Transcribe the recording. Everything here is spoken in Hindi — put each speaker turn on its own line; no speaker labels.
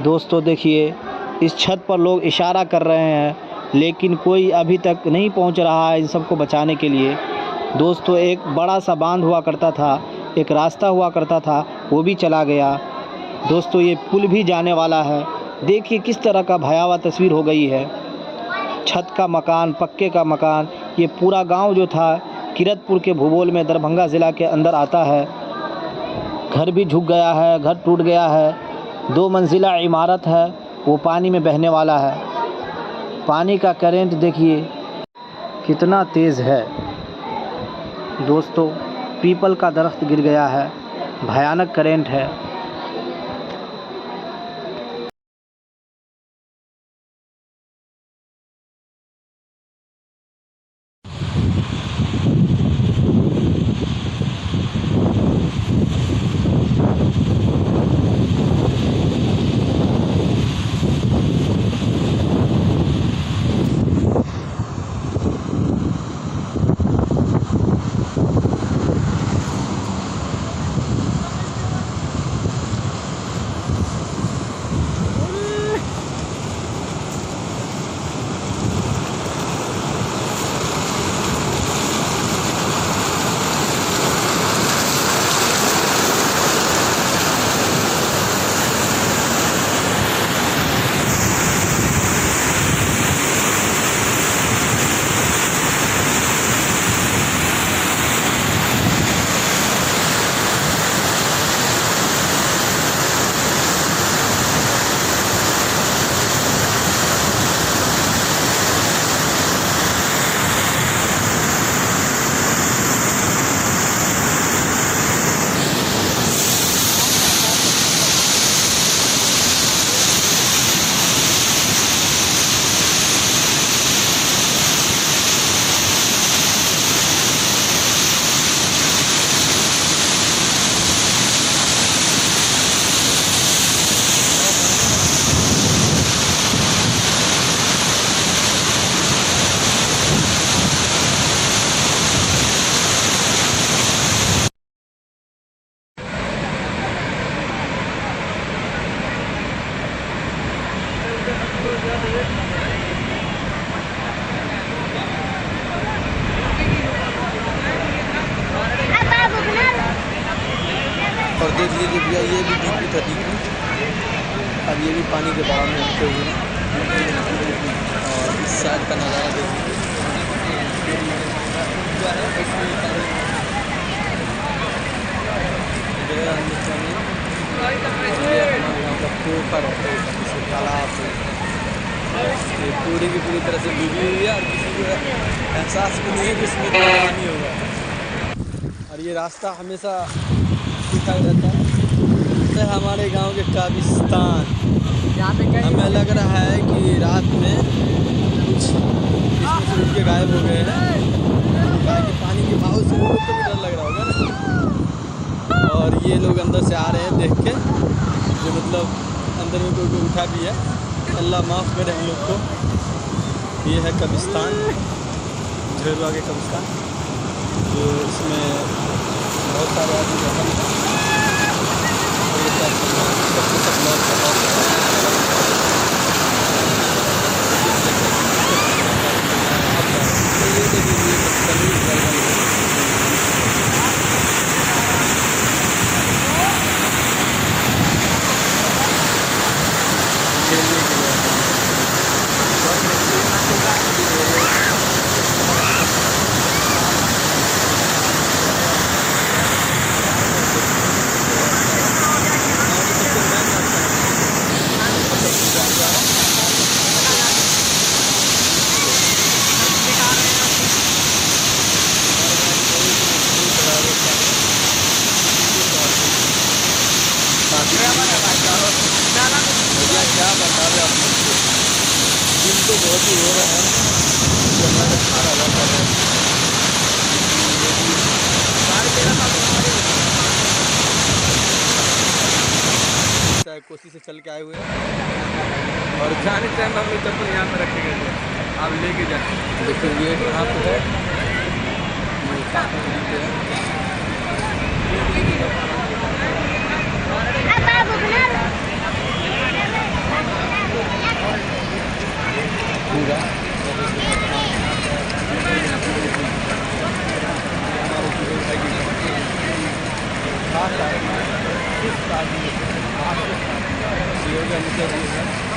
दोस्तों देखिए, इस छत पर लोग इशारा कर रहे हैं, लेकिन कोई अभी तक नहीं पहुंच रहा है इन सबको बचाने के लिए। दोस्तों, एक बड़ा सा बांध हुआ करता था, एक रास्ता हुआ करता था, वो भी चला गया। दोस्तों, ये पुल भी जाने वाला है। देखिए किस तरह का भयावह तस्वीर हो गई है। छत का मकान, पक्के का मकान, ये पूरा गांव जो था किरतपुर के भूगोल में दरभंगा ज़िला के अंदर आता है। घर भी झुक गया है, घर टूट गया है। 2 मंजिला इमारत है, वो पानी में बहने वाला है। पानी का करंट देखिए कितना तेज़ है। दोस्तों, पीपल का दरख्त गिर गया है, भयानक करंट है। और देख लीजिए भैया, ये भी डीपी था, डीपी। अब ये भी पानी के बहाव में होते हुए, और इस साइड का नज़ारा देखिए। पोखर है, तालाब ये पूरी की पूरी तरह से डूबी हुई है, और किसी को एहसास भी नहीं है कि इसमें पानी होगा। और ये रास्ता हमेशा दिखाई रहता है। तो हमारे गांव के काबिस्तान, हमें लग रहा है कि रात में कुछ इसमें से उठ के गायब हो गए हैं, कि पानी के बहाव से उनको तो भी डर लग रहा होगा ना। और ये लोग अंदर से आ रहे हैं देख के, जो मतलब अंदर में कोई उठा भी है। अल्लाह माफ़ करे हम लोग को। ये है कब्रिस्तान, झेरुआ के कब्रिस्तान, जो इसमें बहुत सारे आदमी दफन हैं। और ये सब लोग क्या बता रहे आप लोग को, दिन तो बहुत ही हो रहा है, जब खाना हुआ कर रहे हैं। कोसी से चल के आए हुए हैं, और जाने टाइम हम लोग चप्पल यहाँ पर रखे गए थे, आप लेके जाए। देखिए ये कहाँ पे है, खास आदमी है, सुस्त आदमी है, महासुस्त आदमी है, योग नीचे भी है।